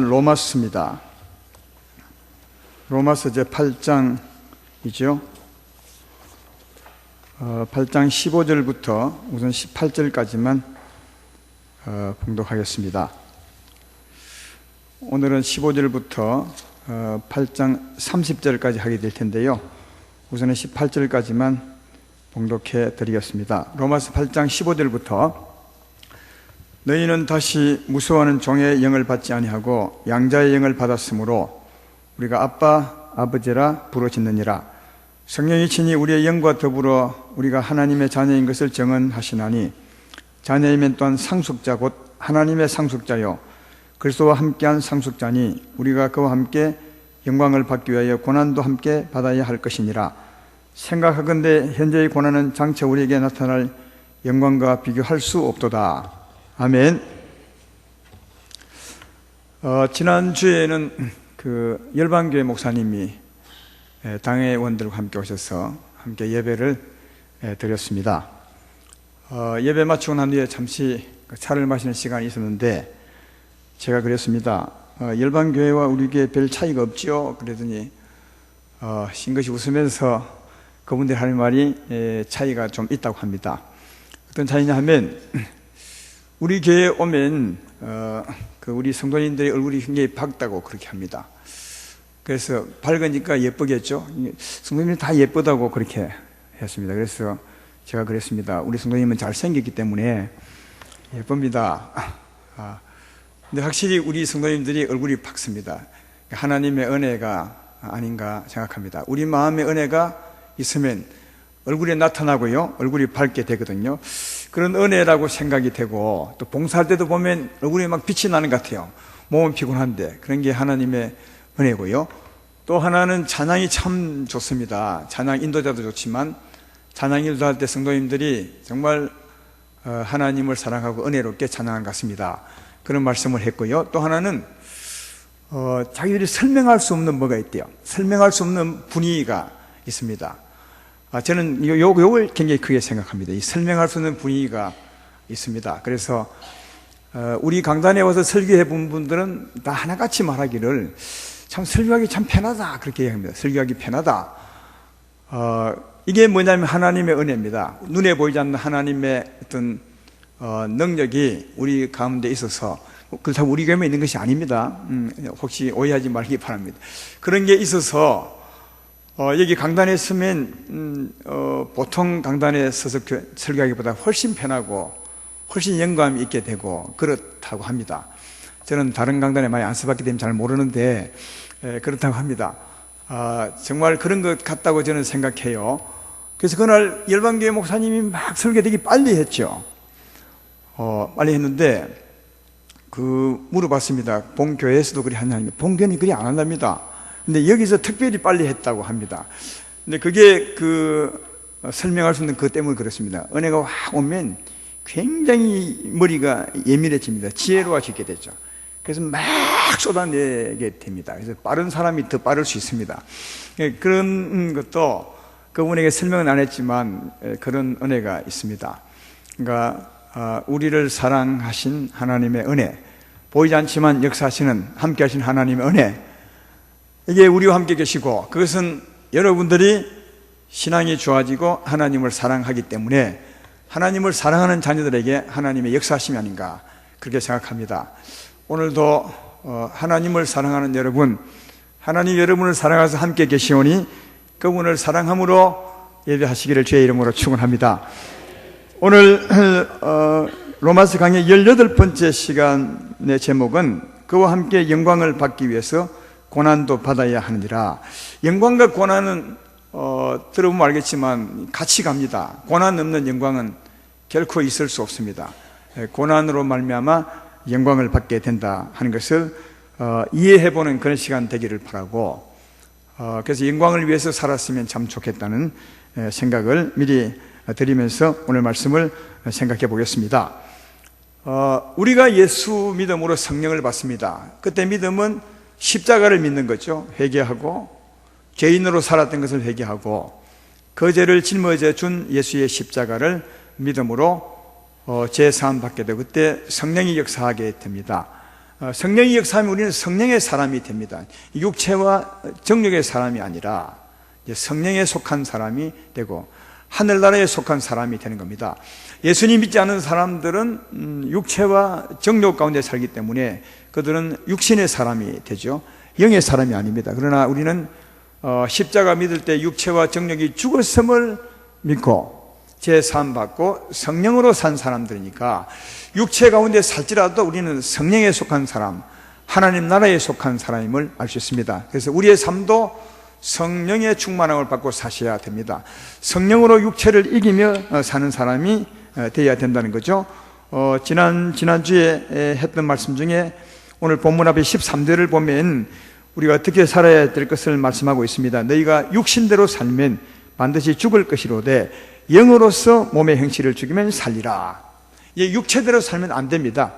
로마서입니다. 로마서 제 8장이죠. 8장 15절부터 우선 18절까지만 봉독하겠습니다. 오늘은 15절부터 8장 30절까지 하게 될 텐데요. 우선은 18절까지만 봉독해 드리겠습니다. 로마서 8장 15절부터 너희는 다시 무서워하는 종의 영을 받지 아니하고 양자의 영을 받았으므로 우리가 아빠, 아버지라 부르짖느니라. 성령이 친히 우리의 영과 더불어 우리가 하나님의 자녀인 것을 증언하시나니 자녀이면 또한 상속자 곧 하나님의 상속자요 그리스도와 함께한 상속자니 우리가 그와 함께 영광을 받기 위하여 고난도 함께 받아야 할 것이니라. 생각하건대 현재의 고난은 장차 우리에게 나타날 영광과 비교할 수 없도다. 아멘. 지난주에는 그 열방교회 목사님이 당회원들과 함께 오셔서 함께 예배를 드렸습니다. 예배 마치고 난 뒤에 잠시 차를 마시는 시간이 있었는데 제가 그랬습니다. 열방교회와 우리 교회 별 차이가 없죠? 그랬더니 싱긋이 웃으면서 그분들이 하는 말이 차이가 좀 있다고 합니다. 어떤 차이냐 하면 우리 교회에 오면 우리 성도님들의 얼굴이 굉장히 밝다고 그렇게 합니다. 그래서 밝으니까 예쁘겠죠. 성도님이 다 예쁘다고 그렇게 했습니다. 그래서 제가 그랬습니다. 우리 성도님은 잘생겼기 때문에 예쁩니다. 근데 확실히 우리 성도님들이 얼굴이 밝습니다. 하나님의 은혜가 아닌가 생각합니다. 우리 마음의 은혜가 있으면 얼굴에 나타나고요, 얼굴이 밝게 되거든요. 그런 은혜라고 생각이 되고, 또 봉사할 때도 보면 얼굴에 막 빛이 나는 것 같아요. 몸은 피곤한데 그런 게 하나님의 은혜고요. 또 하나는 찬양이 참 좋습니다. 찬양 인도자도 좋지만 찬양 인도할 때 성도님들이 정말 하나님을 사랑하고 은혜롭게 찬양한 것 같습니다. 그런 말씀을 했고요. 또 하나는 자기들이 설명할 수 없는 뭐가 있대요. 설명할 수 없는 분위기가 있습니다. 저는 요걸 굉장히 크게 생각합니다. 이 설명할 수 없는 분위기가 있습니다. 그래서 우리 강단에 와서 설교해 본 분들은 다 하나같이 말하기를 참 설교하기 참 편하다 그렇게 얘기합니다. 설교하기 편하다. 이게 뭐냐면 하나님의 은혜입니다. 눈에 보이지 않는 하나님의 어떤 능력이 우리 가운데 있어서 그렇다고 우리 교회에 있는 것이 아닙니다. 혹시 오해하지 말기 바랍니다. 그런 게 있어서 여기 강단에 서면 보통 강단에 서서 설교하기보다 훨씬 편하고 훨씬 영감이 있게 되고 그렇다고 합니다. 저는 다른 강단에 많이 안 써봤기 때문에 잘 모르는데 그렇다고 합니다. 정말 그런 것 같다고 저는 생각해요. 그래서 그날 열방교회 목사님이 막 설교 되게 빨리 했죠. 빨리 했는데 물어봤습니다. 본교회에서도 그리 하냐니 본교회는 그리 안 한답니다. 근데 여기서 특별히 빨리 했다고 합니다. 근데 그게 설명할 수 없는 그것 때문에 그렇습니다. 은혜가 확 오면 굉장히 머리가 예민해집니다. 지혜로워지게 되죠. 그래서 막 쏟아내게 됩니다. 그래서 빠른 사람이 더 빠를 수 있습니다. 그런 것도 그분에게 설명은 안 했지만 그런 은혜가 있습니다. 그러니까 우리를 사랑하신 하나님의 은혜, 보이지 않지만 역사하시는 함께 하신 하나님의 은혜, 이게 우리와 함께 계시고 그것은 여러분들이 신앙이 좋아지고 하나님을 사랑하기 때문에 하나님을 사랑하는 자녀들에게 하나님의 역사하심이 아닌가 그렇게 생각합니다. 오늘도 하나님을 사랑하는 여러분, 하나님 여러분을 사랑해서 함께 계시오니 그분을 사랑함으로 예배하시기를 주의 이름으로 축원합니다. 오늘 로마서 강의 18번째 시간의 제목은 그와 함께 영광을 받기 위해서 고난도 받아야 하느니라. 영광과 고난은 들어보면 알겠지만 같이 갑니다. 고난 없는 영광은 결코 있을 수 없습니다. 고난으로 말미암아 영광을 받게 된다 하는 것을 이해해보는 그런 시간 되기를 바라고, 그래서 영광을 위해서 살았으면 참 좋겠다는 생각을 미리 드리면서 오늘 말씀을 생각해 보겠습니다. 우리가 예수 믿음으로 성령을 받습니다. 그때 믿음은 십자가를 믿는 거죠. 회개하고 죄인으로 살았던 것을 회개하고 그 죄를 짊어져 준 예수의 십자가를 믿음으로 죄사함 받게 되고 그때 성령이 역사하게 됩니다. 성령이 역사하면 우리는 성령의 사람이 됩니다. 육체와 정욕의 사람이 아니라 성령에 속한 사람이 되고 하늘나라에 속한 사람이 되는 겁니다. 예수님 믿지 않는 사람들은 육체와 정욕 가운데 살기 때문에 그들은 육신의 사람이 되죠. 영의 사람이 아닙니다. 그러나 우리는 십자가 믿을 때 육체와 정욕이 죽었음을 믿고 제사함 받고 성령으로 산 사람들이니까 육체 가운데 살지라도 우리는 성령에 속한 사람, 하나님 나라에 속한 사람임을 알 수 있습니다. 그래서 우리의 삶도 성령의 충만함을 받고 사셔야 됩니다. 성령으로 육체를 이기며 사는 사람이 되어야 된다는 거죠. 지난주에 했던 말씀 중에 오늘 본문 앞에 13절을 보면 우리가 어떻게 살아야 될 것을 말씀하고 있습니다. 너희가 육신대로 살면 반드시 죽을 것이로되 영으로서 몸의 행실을 죽이면 살리라. 육체대로 살면 안 됩니다.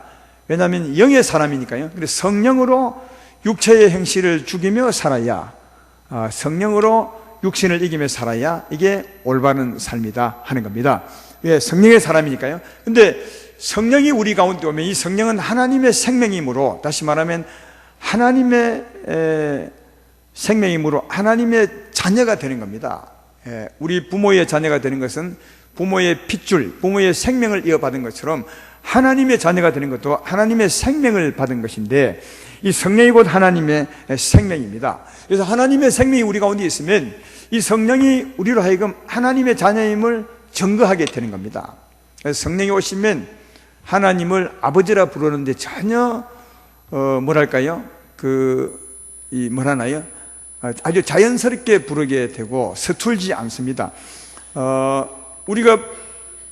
왜냐하면 영의 사람이니까요. 그래서 성령으로 육체의 행실을 죽이며 살아야, 성령으로 육신을 이기며 살아야 이게 올바른 삶이다 하는 겁니다. 왜? 성령의 사람이니까요. 근데 성령이 우리 가운데 오면 이 성령은 하나님의 생명이므로, 다시 말하면 하나님의 생명이므로 하나님의 자녀가 되는 겁니다. 우리 부모의 자녀가 되는 것은 부모의 핏줄, 부모의 생명을 이어받은 것처럼 하나님의 자녀가 되는 것도 하나님의 생명을 받은 것인데, 이 성령이 곧 하나님의 생명입니다. 그래서 하나님의 생명이 우리 가운데 있으면 이 성령이 우리로 하여금 하나님의 자녀임을 증거하게 되는 겁니다. 그래서 성령이 오시면 하나님을 아버지라 부르는데 전혀 뭐랄까요? 뭐라나요? 아주 자연스럽게 부르게 되고 서툴지 않습니다. 우리가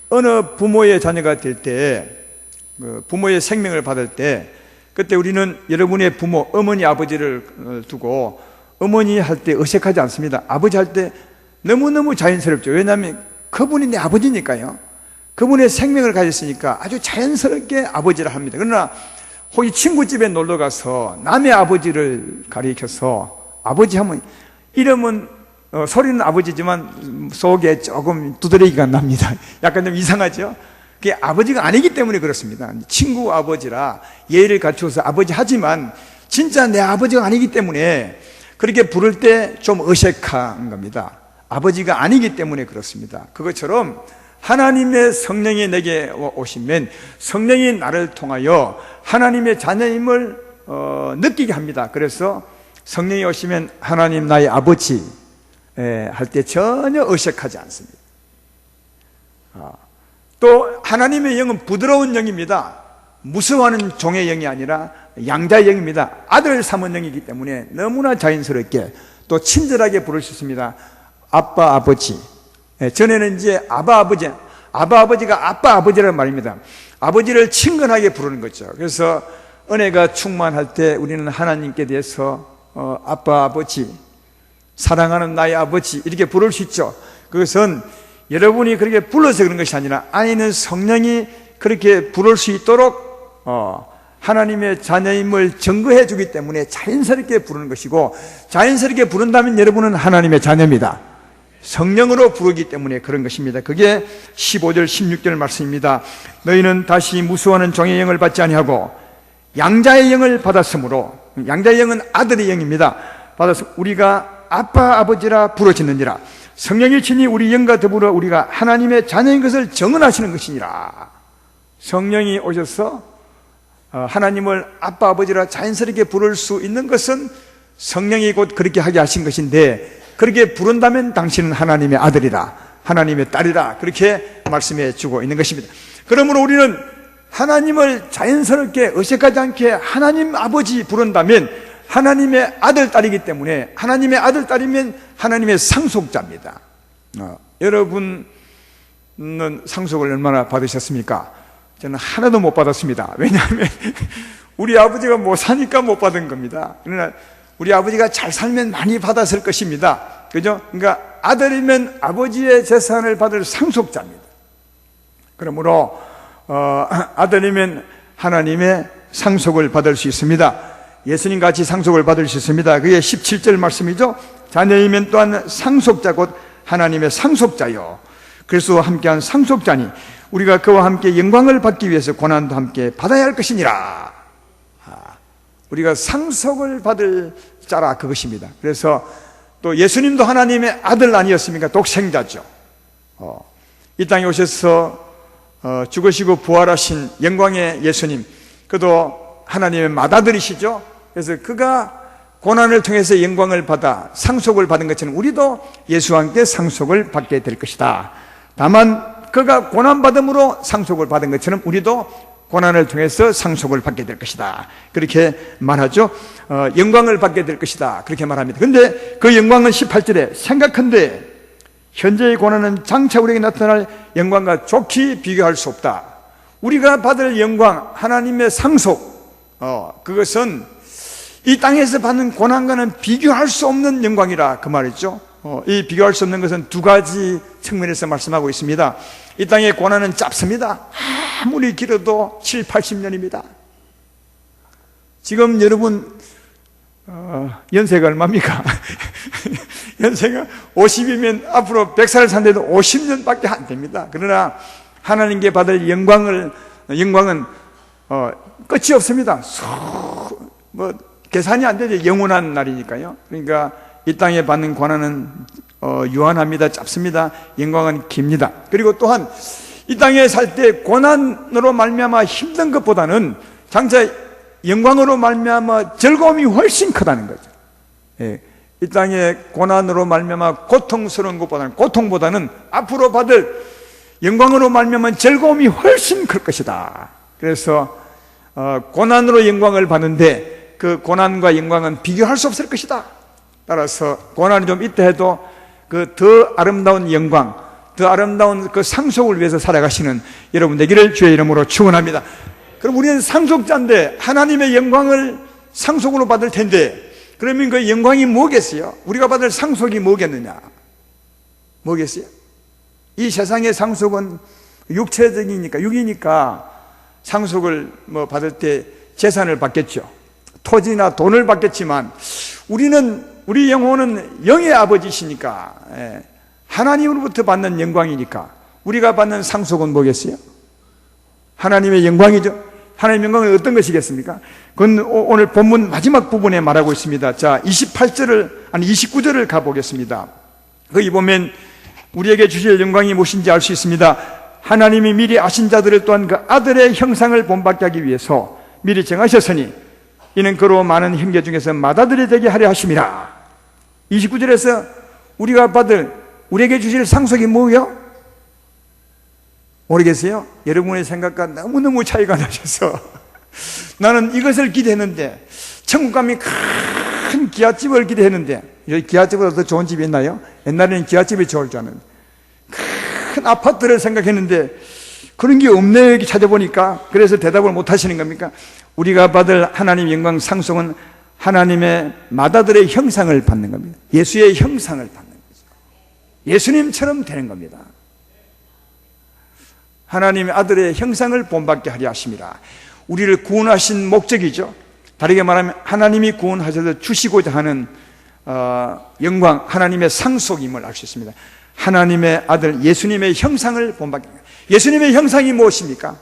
어느 부모의 자녀가 될 때, 부모의 생명을 받을 때, 그때 우리는 여러분의 부모, 어머니, 아버지를 두고 어머니 할 때 어색하지 않습니다. 아버지 할 때 너무너무 자연스럽죠. 왜냐하면 그분이 내 아버지니까요. 그분의 생명을 가졌으니까 아주 자연스럽게 아버지라 합니다. 그러나 혹시 친구집에 놀러 가서 남의 아버지를 가리켜서 아버지 하면 이름은 소리는 아버지지만 속에 조금 두드러기가 납니다. 약간 좀 이상하죠? 그게 아버지가 아니기 때문에 그렇습니다. 친구 아버지라 예의를 갖추어서 아버지 하지만 진짜 내 아버지가 아니기 때문에 그렇게 부를 때 좀 어색한 겁니다. 아버지가 아니기 때문에 그렇습니다. 그것처럼 하나님의 성령이 내게 오시면 성령이 나를 통하여 하나님의 자녀임을 느끼게 합니다. 그래서 성령이 오시면 하나님 나의 아버지 할 때 전혀 어색하지 않습니다. 또 하나님의 영은 부드러운 영입니다. 무서워하는 종의 영이 아니라 양자의 영입니다. 아들 삼은 영이기 때문에 너무나 자연스럽게 또 친절하게 부를 수 있습니다. 아빠 아버지. 전에는 이제 아바 아버지가 아빠 아버지라는 말입니다. 아버지를 친근하게 부르는 거죠. 그래서 은혜가 충만할 때 우리는 하나님께 대해서 아빠 아버지, 사랑하는 나의 아버지 이렇게 부를 수 있죠. 그것은 여러분이 그렇게 불러서 그런 것이 아니라 안에 있는 성령이 그렇게 부를 수 있도록 하나님의 자녀임을 증거해 주기 때문에 자연스럽게 부르는 것이고, 자연스럽게 부른다면 여러분은 하나님의 자녀입니다. 성령으로 부르기 때문에 그런 것입니다. 그게 15절 16절 말씀입니다. 너희는 다시 무수하는 종의 영을 받지 아니하고 양자의 영을 받았으므로, 양자의 영은 아들의 영입니다. 받아서 우리가 아빠 아버지라 부르짖느니라. 성령이 친히 우리 영과 더불어 우리가 하나님의 자녀인 것을 증언하시는 것이니라. 성령이 오셔서 하나님을 아빠 아버지라 자연스럽게 부를 수 있는 것은 성령이 곧 그렇게 하게 하신 것인데, 그렇게 부른다면 당신은 하나님의 아들이라, 하나님의 딸이라, 그렇게 말씀해 주고 있는 것입니다. 그러므로 우리는 하나님을 자연스럽게 어색하지 않게 하나님 아버지 부른다면 하나님의 아들 딸이기 때문에, 하나님의 아들 딸이면 하나님의 상속자입니다. 여러분은 상속을 얼마나 받으셨습니까? 저는 하나도 못 받았습니다. 왜냐하면 우리 아버지가 못 사니까 못 받은 겁니다. 그러나 우리 아버지가 잘 살면 많이 받았을 것입니다. 그죠? 그러니까 아들이면 아버지의 재산을 받을 상속자입니다. 그러므로 아들이면 하나님의 상속을 받을 수 있습니다. 예수님 같이 상속을 받을 수 있습니다. 그게 17절 말씀이죠. 자녀이면 또한 상속자 곧 하나님의 상속자요, 그리스도와 함께한 상속자니 우리가 그와 함께 영광을 받기 위해서 고난도 함께 받아야 할 것이니라. 우리가 상속을 받을 자라, 그것입니다. 그래서 또 예수님도 하나님의 아들 아니었습니까? 독생자죠. 이 땅에 오셔서 죽으시고 부활하신 영광의 예수님, 그도 하나님의 맏아들이시죠. 그래서 그가 고난을 통해서 영광을 받아 상속을 받은 것처럼 우리도 예수와 함께 상속을 받게 될 것이다. 다만 그가 고난받음으로 상속을 받은 것처럼 우리도 고난을 통해서 상속을 받게 될 것이다, 그렇게 말하죠. 영광을 받게 될 것이다, 그렇게 말합니다. 근데 그 영광은 18절에 생각한데 현재의 고난은 장차 우리에게 나타날 영광과 좋게 비교할 수 없다. 우리가 받을 영광, 하나님의 상속, 그것은 이 땅에서 받는 고난과는 비교할 수 없는 영광이라, 그 말이죠. 이 비교할 수 없는 것은 두 가지 측면에서 말씀하고 있습니다. 이 땅의 고난은 짧습니다. 아무리 길어도 7, 80년입니다. 지금 여러분 연세가 얼마입니까? 연세가 50이면 앞으로 100살 산데도 50년밖에 안 됩니다. 그러나 하나님께 받을 영광은 끝이 없습니다. 계산이 안 되죠. 영원한 날이니까요. 그러니까 이 땅에 받는 고난은 유한합니다. 짧습니다. 영광은 깁니다. 그리고 또한 이 땅에 살 때 고난으로 말미암아 힘든 것보다는 장차 영광으로 말미암아 즐거움이 훨씬 크다는 거죠. 예, 이 땅에 고난으로 말미암아 고통스러운 것보다는, 고통보다는 앞으로 받을 영광으로 말미암아 즐거움이 훨씬 클 것이다. 그래서 고난으로 영광을 받는데 그 고난과 영광은 비교할 수 없을 것이다. 따라서 고난이 좀 있다 해도 그 더 아름다운 영광, 더 아름다운 그 상속을 위해서 살아가시는 여러분 되기를 주의 이름으로 축원합니다. 그럼 우리는 상속자인데 하나님의 영광을 상속으로 받을 텐데, 그러면 그 영광이 뭐겠어요? 우리가 받을 상속이 뭐겠느냐? 뭐겠어요? 이 세상의 상속은 육체적이니까, 육이니까 상속을 받을 때 재산을 받겠죠. 토지나 돈을 받겠지만 우리 영혼은 영의 아버지시니까, 하나님으로부터 받는 영광이니까 우리가 받는 상속은 뭐겠어요? 하나님의 영광이죠. 하나님의 영광은 어떤 것이겠습니까? 그건 오늘 본문 마지막 부분에 말하고 있습니다. 자, 29절을 가보겠습니다. 거기 보면 우리에게 주실 영광이 무엇인지 알 수 있습니다. 하나님이 미리 아신 자들을 또한 그 아들의 형상을 본받게 하기 위해서 미리 정하셨으니 이는 그로 많은 형제 중에서 맏아들이 되게 하려 하심이라. 29절에서 우리에게 주실 상속이 뭐예요? 모르겠어요? 여러분의 생각과 너무너무 차이가 나셔서 나는 이것을 기대했는데, 천국 가면 큰 기아집을 기대했는데, 여기 기아집보다 더 좋은 집이 있나요? 옛날에는 기아집이 좋을 줄 알았는데, 큰 아파트를 생각했는데 그런 게 없네요. 여기 찾아보니까. 그래서 대답을 못 하시는 겁니까? 우리가 받을 하나님의 영광 상속은 하나님의 맏아들의 형상을 받는 겁니다. 예수의 형상을 받는 거죠. 예수님처럼 되는 겁니다. 하나님의 아들의 형상을 본받게 하려 하심이라. 우리를 구원하신 목적이죠. 다르게 말하면 하나님이 구원하셔서 주시고자 하는 영광, 하나님의 상속임을 알 수 있습니다. 하나님의 아들 예수님의 형상을 본받게 합니다. 예수님의 형상이 무엇입니까?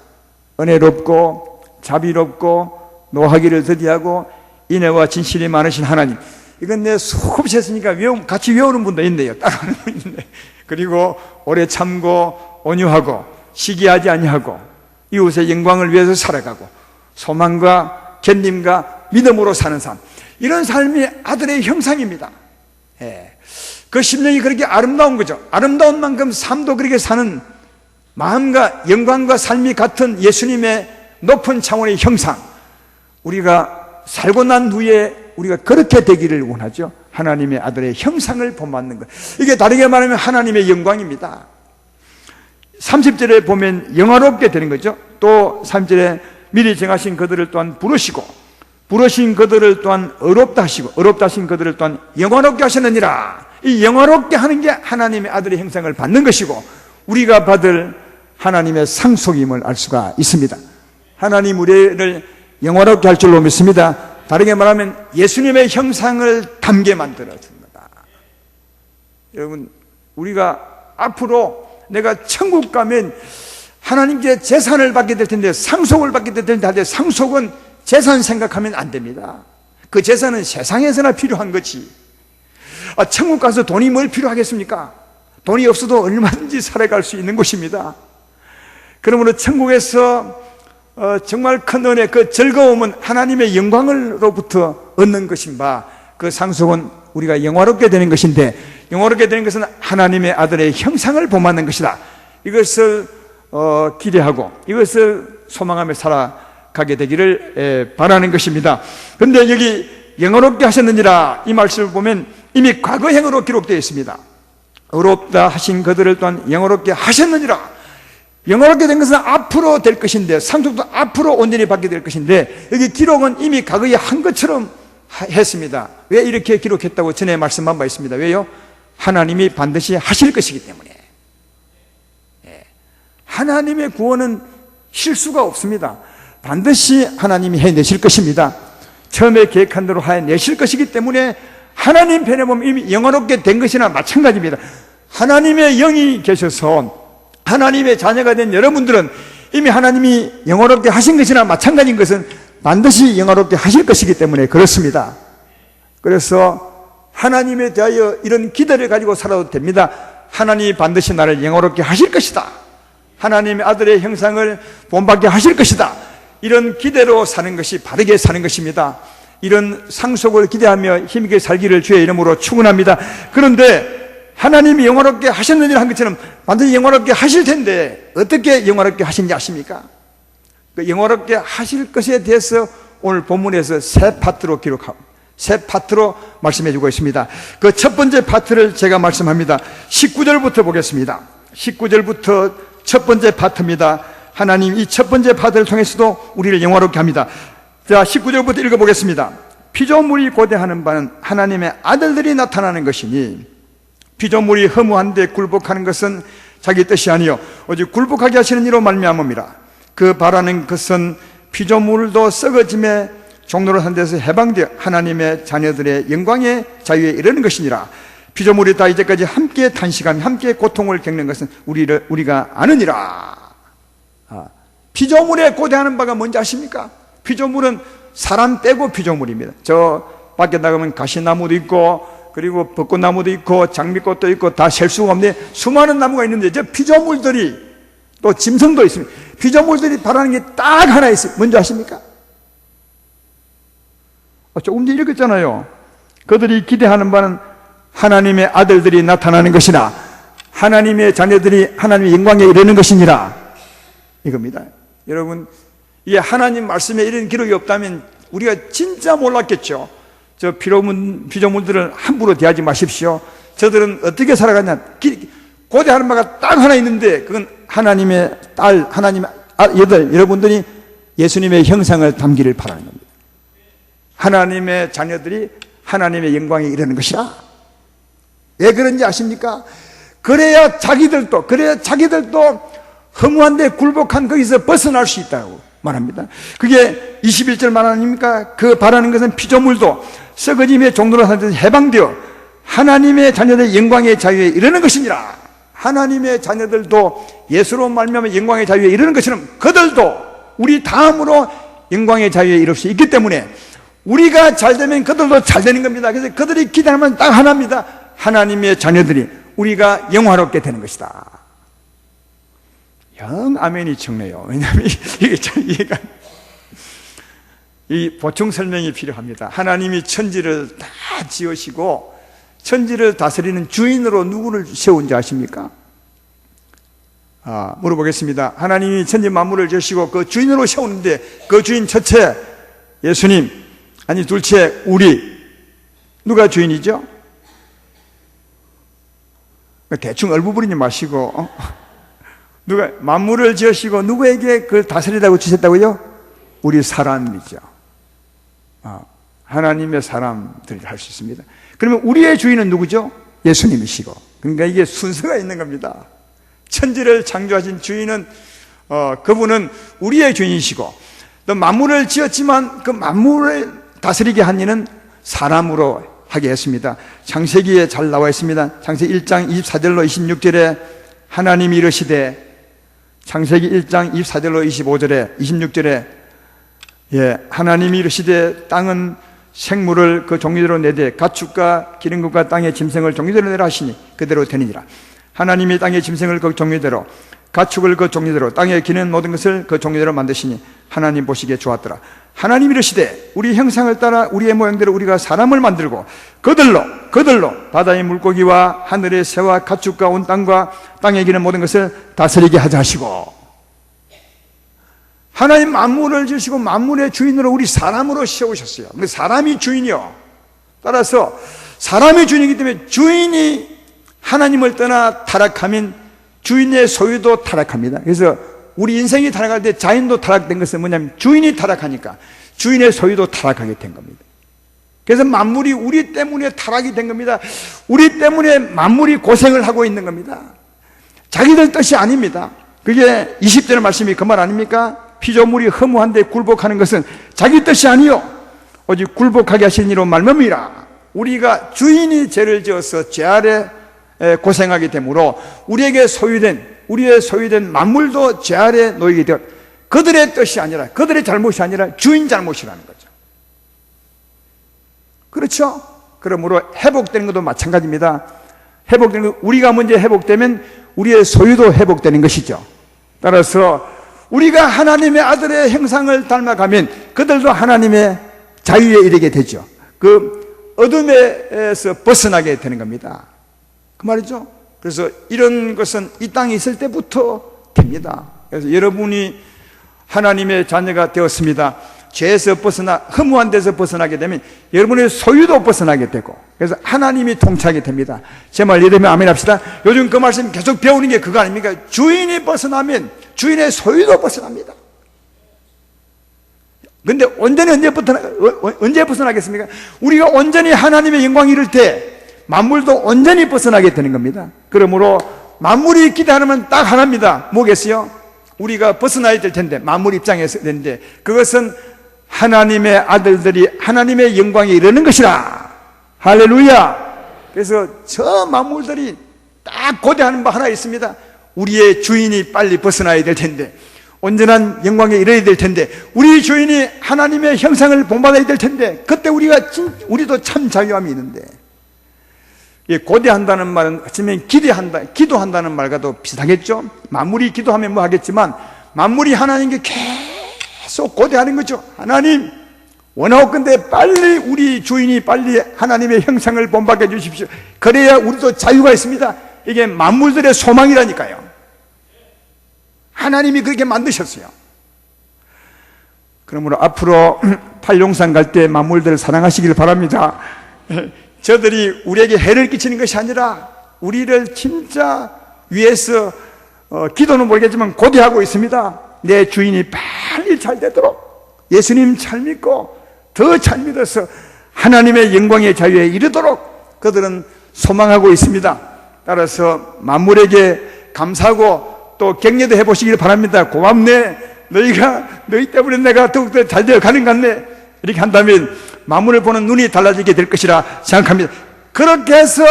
은혜롭고 자비롭고 노하기를 더디하고 인애와 진실이 많으신 하나님. 이건 내 수없이 했으니까 같이 외우는 분도 있네요. 따라하는 분이 있네. 그리고 오래 참고 온유하고 시기하지 아니하고 이웃의 영광을 위해서 살아가고 소망과 견림과 믿음으로 사는 삶, 이런 삶이 아들의 형상입니다. 그 심령이 그렇게 아름다운 거죠. 아름다운 만큼 삶도 그렇게 사는 마음과 영광과 삶이 같은 예수님의 높은 차원의 형상, 우리가 살고 난 후에 우리가 그렇게 되기를 원하죠. 하나님의 아들의 형상을 본받는 것, 이게 다르게 말하면 하나님의 영광입니다. 30절에 보면 영화롭게 되는 거죠. 또 3절에 미리 정하신 그들을 또한 부르신 그들을 또한 의롭다 하시고 의롭다 하신 그들을 또한 영화롭게 하셨느니라. 이 영화롭게 하는 게 하나님의 아들의 형상을 받는 것이고 우리가 받을 하나님의 상속임을 알 수가 있습니다. 하나님 우리를 영화롭게 할 줄로 믿습니다. 다르게 말하면 예수님의 형상을 담게 만들어 줍니다. 여러분, 우리가 앞으로 내가 천국 가면 하나님께 재산을 받게 될 텐데, 상속을 받게 될 텐데, 상속은 재산 생각하면 안 됩니다. 그 재산은 세상에서나 필요한 거지. 천국 가서 돈이 뭘 필요하겠습니까? 돈이 없어도 얼마든지 살아갈 수 있는 곳입니다. 그러므로 천국에서 정말 큰 은혜, 그 즐거움은 하나님의 영광으로부터 얻는 것인 바, 그 상속은 우리가 영화롭게 되는 것인데, 영화롭게 되는 것은 하나님의 아들의 형상을 본받는 것이다. 이것을 기대하고 이것을 소망하며 살아가게 되기를 바라는 것입니다. 그런데 여기 영화롭게 하셨느니라 이 말씀을 보면 이미 과거형으로 기록되어 있습니다. 의롭다 하신 그들을 또한 영화롭게 하셨느니라. 영화롭게 된 것은 앞으로 될 것인데, 상속도 앞으로 온전히 받게 될 것인데, 여기 기록은 이미 과거에 한 것처럼 했습니다. 왜 이렇게 기록했다고 전에 말씀한 바 있습니다. 왜요? 하나님이 반드시 하실 것이기 때문에. 하나님의 구원은 실수가 없습니다. 반드시 하나님이 해내실 것입니다. 처음에 계획한 대로 해내실 것이기 때문에 하나님 편에 보면 이미 영화롭게 된 것이나 마찬가지입니다. 하나님의 영이 계셔서 하나님의 자녀가 된 여러분들은 이미 하나님이 영화롭게 하신 것이나 마찬가지인 것은 반드시 영화롭게 하실 것이기 때문에 그렇습니다. 그래서 하나님에 대하여 이런 기대를 가지고 살아도 됩니다. 하나님이 반드시 나를 영화롭게 하실 것이다. 하나님의 아들의 형상을 본받게 하실 것이다. 이런 기대로 사는 것이 바르게 사는 것입니다. 이런 상속을 기대하며 힘있게 살기를 주의 이름으로 축원합니다. 그런데 하나님이 영화롭게 하셨느니라 한 것처럼 반드시 영화롭게 하실 텐데 어떻게 영화롭게 하신지 아십니까? 그 영화롭게 하실 것에 대해서 오늘 본문에서 세 파트로 기록하고 세 파트로 말씀해 주고 있습니다. 그 첫 번째 파트를 제가 말씀합니다. 19절부터 보겠습니다. 19절부터 첫 번째 파트입니다. 하나님 이 첫 번째 파트를 통해서도 우리를 영화롭게 합니다. 자, 19절부터 읽어보겠습니다. 피조물이 고대하는 바는 하나님의 아들들이 나타나는 것이니 피조물이 허무한데 굴복하는 것은 자기 뜻이 아니요 오직 굴복하게 하시는 이로 말미암음이라. 그 바라는 것은 피조물도 썩어짐에 종로를 한 데서 해방되어 하나님의 자녀들의 영광의 자유에 이르는 것이니라. 피조물이 다 이제까지 함께 탄식하며 함께 고통을 겪는 것은 우리가 아느니라. 피조물에 고대하는 바가 뭔지 아십니까? 피조물은 사람 빼고 피조물입니다. 저 밖에 나가면 가시나무도 있고 그리고 벚꽃나무도 있고 장미꽃도 있고 다 셀 수가 없는데 수많은 나무가 있는데 저 피조물들이 또 짐승도 있습니다. 피조물들이 바라는 게 딱 하나 있어요. 뭔지 아십니까? 조금 전에 읽었잖아요. 그들이 기대하는 바는 하나님의 아들들이 나타나는 것이나 하나님의 자녀들이 하나님의 영광에 이르는 것이니라. 이겁니다. 여러분, 이게 하나님 말씀에 이런 기록이 없다면 우리가 진짜 몰랐겠죠. 저 피조물들을 함부로 대하지 마십시오. 저들은 어떻게 살아가냐. 고대하는 바가 딱 하나 있는데 그건 하나님의 딸, 하나님의 여덟 여러분들이 예수님의 형상을 담기를 바라는 겁니다. 하나님의 자녀들이 하나님의 영광에 이르는 것이라. 왜 그런지 아십니까? 그래야 자기들도 허무한데 굴복한 거기서 벗어날 수 있다고 말합니다. 그게 21절 말 아닙니까? 그 바라는 것은 피조물도 썩어짐의 종로로 사는 데서 해방되어 하나님의 자녀들의 영광의 자유에 이르는 것이니라. 하나님의 자녀들도 예수로 말미암아 영광의 자유에 이르는 것처럼 그들도 우리 다음으로 영광의 자유에 이를 수 있기 때문에 우리가 잘 되면 그들도 잘 되는 겁니다. 그래서 그들이 기대하면 딱 하나입니다. 하나님의 자녀들이 우리가 영화롭게 되는 것이다. 영 아멘이 적네요. 왜냐하면 이게 잘 이해가, 이 보충 설명이 필요합니다. 하나님이 천지를 다 지으시고 천지를 다스리는 주인으로 누구를 세운지 아십니까? 물어보겠습니다. 하나님이 천지 만물을 지으시고 그 주인으로 세우는데 그 주인 첫째 예수님, 아니 둘째 우리, 누가 주인이죠? 대충 얼부부리지 마시고 누가 만물을 지으시고 누구에게 그걸 다스리라고 주셨다고요? 우리 사람이죠. 하나님의 사람들이 할 수 있습니다. 그러면 우리의 주인은 누구죠? 예수님이시고. 그러니까 이게 순서가 있는 겁니다. 천지를 창조하신 주인은 그분은 우리의 주인이시고 또 만물을 지었지만 그 만물을 다스리게 한 이는 사람으로 하게 했습니다. 창세기에 잘 나와 있습니다. 창세기 1장 24절로 26절에 하나님이 이르시되, 창세기 1장 24절로 25절에 26절에 하나님이 이르시되 땅은 생물을 그 종류대로 내되 가축과 기는 것과 땅의 짐승을 종류대로 내라 하시니 그대로 되니라. 하나님이 땅의 짐승을 그 종류대로, 가축을 그 종류대로, 땅에 기는 모든 것을 그 종류대로 만드시니 하나님 보시기에 좋았더라. 하나님이 이르시되 우리 형상을 따라 우리의 모양대로 우리가 사람을 만들고 그들로 바다의 물고기와 하늘의 새와 가축과 온 땅과 땅에 기는 모든 것을 다스리게 하자 하시고, 하나님 만물을 지으시고 만물의 주인으로 우리 사람으로 세우셨어요. 근데 사람이 주인이요. 따라서 사람이 주인이기 때문에 주인이 하나님을 떠나 타락하면 주인의 소유도 타락합니다. 그래서 우리 인생이 타락할 때 자연도 타락된 것은 뭐냐면 주인이 타락하니까 주인의 소유도 타락하게 된 겁니다. 그래서 만물이 우리 때문에 타락이 된 겁니다. 우리 때문에 만물이 고생을 하고 있는 겁니다. 자기들 뜻이 아닙니다. 그게 20절의 말씀이 그 말 아닙니까? 피조물이 허무한데 굴복하는 것은 자기 뜻이 아니요 오직 굴복하게 하신 이로 말미암이라. 우리가 주인이 죄를 지어서 죄 아래 고생하게 되므로 우리의 소유된 만물도 죄 아래 놓이게 되어 그들의 뜻이 아니라, 그들의 잘못이 아니라 주인 잘못이라는 거죠. 그렇죠? 그러므로 회복되는 것도 마찬가지입니다. 회복되는 것, 우리가 먼저 회복되면 우리의 소유도 회복되는 것이죠. 따라서 우리가 하나님의 아들의 형상을 닮아가면 그들도 하나님의 자유에 이르게 되죠. 그 어둠에서 벗어나게 되는 겁니다. 그 말이죠. 그래서 이런 것은 이 땅에 있을 때부터 됩니다. 그래서 여러분이 하나님의 자녀가 되었습니다. 죄에서 벗어나 허무한 데서 벗어나게 되면 여러분의 소유도 벗어나게 되고, 그래서 하나님이 통치하게 됩니다. 제 말 이해되면 아멘 합시다. 요즘 그 말씀 계속 배우는 게 그거 아닙니까? 주인이 벗어나면 주인의 소유도 벗어납니다. 근데 언제 벗어나겠습니까? 우리가 온전히 하나님의 영광이 이를 때 만물도 온전히 벗어나게 되는 겁니다. 그러므로 만물이 기대하면 딱 하나입니다. 뭐겠어요? 우리가 벗어나야 될 텐데, 만물 입장에서 되는데, 그것은 하나님의 아들들이 하나님의 영광에 이르는 것이라. 할렐루야. 그래서 저 만물들이 딱 고대하는 바 하나 있습니다. 우리의 주인이 빨리 벗어나야 될 텐데, 온전한 영광에 이르야 될 텐데, 우리 주인이 하나님의 형상을 본받아야 될 텐데, 그때 우리도 참 자유함이 있는데, 고대한다는 말은 어쩌면 기도한다는 말과도 비슷하겠죠. 만물이 기도하면 뭐 하겠지만 만물이 하나님께 계속 고대하는 거죠. 하나님, 원하옵건대 빨리 우리 주인이 빨리 하나님의 형상을 본받게 해주십시오. 그래야 우리도 자유가 있습니다. 이게 만물들의 소망이라니까요. 하나님이 그렇게 만드셨어요. 그러므로 앞으로 팔룡산 갈 때 만물들을 사랑하시길 바랍니다. 저들이 우리에게 해를 끼치는 것이 아니라 우리를 진짜 위해서 기도는 모르겠지만 고대하고 있습니다. 내 주인이 빨리 잘 되도록, 예수님 잘 믿고 더 잘 믿어서 하나님의 영광의 자유에 이르도록 그들은 소망하고 있습니다. 따라서 만물에게 감사하고 또 격려도 해보시길 바랍니다. 고맙네, 너희 때문에 내가 더욱더 잘 되어 가는 것 같네, 이렇게 한다면 만물을 보는 눈이 달라지게 될 것이라 생각합니다. 그렇게 해서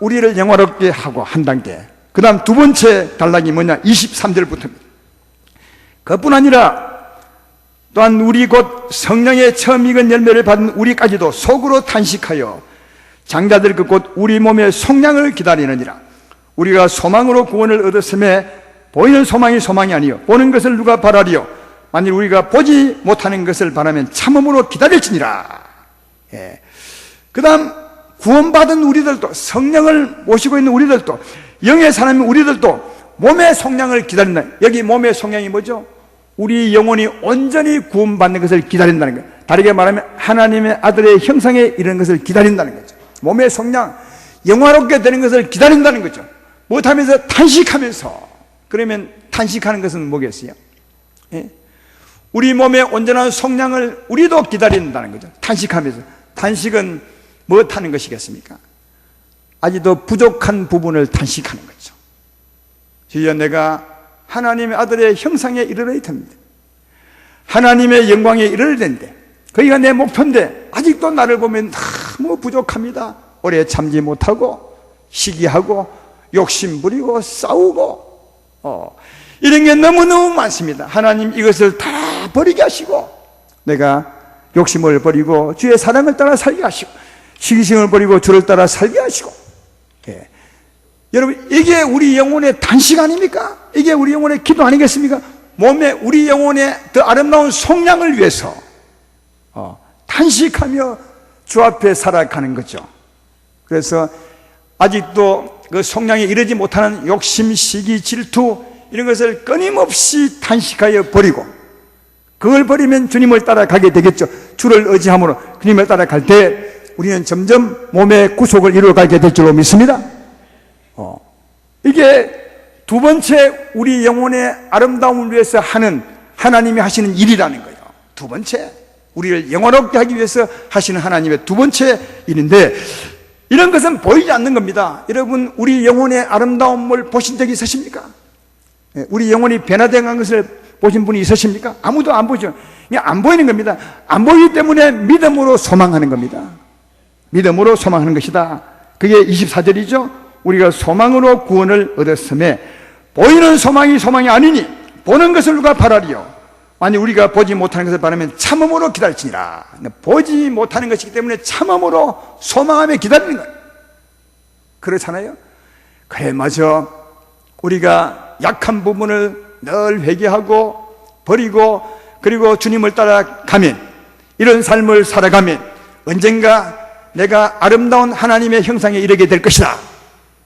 우리를 영화롭게 하고 한 단계, 그 다음 두 번째 단락이 뭐냐, 23절부터입니다. 그뿐 아니라 또한 우리 곧 성령의 처음 익은 열매를 받은 우리까지도 속으로 탄식하여 장자들 그 곧 우리 몸의 속량을 기다리느니라. 우리가 소망으로 구원을 얻었음에 보이는 소망이 아니요 보는 것을 누가 바라리요. 만일 우리가 보지 못하는 것을 바라면 참음으로 기다릴지니라. 그 다음 구원받은 우리들도, 성령을 모시고 있는 우리들도, 영의 사람인 우리들도 몸의 속량을 기다린다. 여기 몸의 속량이 뭐죠? 우리 영혼이 온전히 구원받는 것을 기다린다는 거예요. 다르게 말하면 하나님의 아들의 형상에 이르는 것을 기다린다는 거죠. 몸의 속량, 영화롭게 되는 것을 기다린다는 거죠. 못하면서 탄식하면서. 그러면 탄식하는 것은 뭐겠어요? 우리 몸의 온전한 속량을 우리도 기다린다는 거죠. 탄식하면서. 탄식은 무엇하는 것이겠습니까? 아직도 부족한 부분을 탄식하는 거죠. 주여, 내가 하나님의 아들의 형상에 이르러야 됩니다. 하나님의 영광에 이르러야 되는데, 거기가 내 목표인데 아직도 나를 보면 너무 부족합니다. 오래 참지 못하고 시기하고 욕심부리고 싸우고 이런 게 너무너무 많습니다. 하나님 이것을 다 버리게 하시고 내가 욕심을 버리고 주의 사랑을 따라 살게 하시고 시기심을 버리고 주를 따라 살게 하시고. 예. 여러분, 이게 우리 영혼의 단식 아닙니까? 이게 우리 영혼의 기도 아니겠습니까? 몸에 우리 영혼의 더 아름다운 속량을 위해서 단식하며 주 앞에 살아가는 거죠. 그래서 아직도 그 속량에 이르지 못하는 욕심, 시기, 질투 이런 것을 끊임없이 단식하여 버리고, 그걸 버리면 주님을 따라가게 되겠죠. 주를 의지함으로 주님을 따라갈 때 우리는 점점 몸의 구속을 이루어가게 될 줄로 믿습니다. 이게 두 번째 우리 영혼의 아름다움을 위해서 하는 하나님이 하시는 일이라는 거예요. 두 번째, 우리를 영원롭게 하기 위해서 하시는 하나님의 두 번째 일인데, 이런 것은 보이지 않는 겁니다. 여러분, 우리 영혼의 아름다움을 보신 적이 있으십니까? 우리 영혼이 변화된 것을 보신 분이 있으십니까? 아무도 안 보죠. 그냥 안 보이는 겁니다. 안 보이기 때문에 믿음으로 소망하는 겁니다. 믿음으로 소망하는 것이다. 그게 24절이죠. 우리가 소망으로 구원을 얻었음에 보이는 소망이 아니니 보는 것을 누가 바라리요. 만약 우리가 보지 못하는 것을 바라면 참음으로 기다릴지니라. 보지 못하는 것이기 때문에 참음으로 소망하며 기다리는 거예요. 그렇잖아요. 그래, 맞아. 우리가 약한 부분을 늘 회개하고 버리고, 그리고 주님을 따라가면, 이런 삶을 살아가면 언젠가 내가 아름다운 하나님의 형상에 이르게 될 것이다.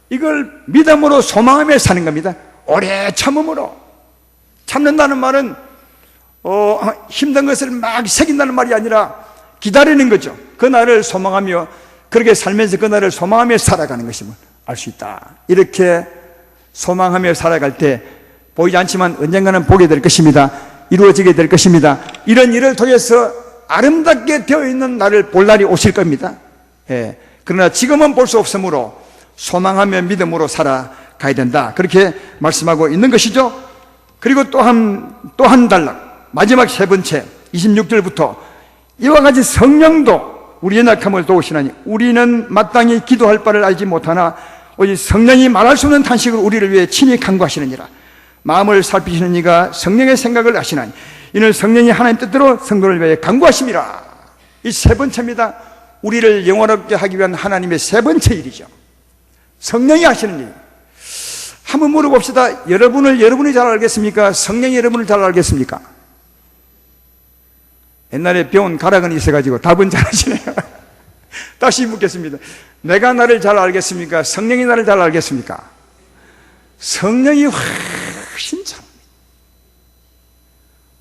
이걸 믿음으로 소망하며 사는 겁니다. 오래 참음으로. 참는다는 말은 힘든 것을 막 새긴다는 말이 아니라 기다리는 거죠. 그날을 소망하며, 그렇게 살면서 그날을 소망하며 살아가는 것임을 알 수 있다. 이렇게 소망하며 살아갈 때 보이지 않지만 언젠가는 보게 될 것입니다. 이루어지게 될 것입니다. 이런 일을 통해서 아름답게 되어 있는 날을 볼 날이 오실 겁니다. 예. 그러나 지금은 볼 수 없으므로 소망하며 믿음으로 살아가야 된다. 그렇게 말씀하고 있는 것이죠. 그리고 또 한 단락, 마지막 세 번째 26절부터 이와 같이 성령도 우리 연약함을 도우시나니 우리는 마땅히 기도할 바를 알지 못하나 오직 성령이 말할 수 없는 탄식으로 우리를 위해 친히 간구하시느니라. 마음을 살피시는 이가 성령의 생각을 아시나니 이는 성령이 하나님 뜻대로 성도를 위해 간구하심이라. 이 세 번째입니다. 우리를 영원하게 하기 위한 하나님의 세 번째 일이죠. 성령이 하시는 일. 한번 물어봅시다. 여러분이 잘 알겠습니까? 성령이 여러분을 잘 알겠습니까? 옛날에 배운 가락은 있어가지고 답은 잘 하시네요. 다시 묻겠습니다. 내가 나를 잘 알겠습니까? 성령이 나를 잘 알겠습니까? 성령이 훨씬 잘.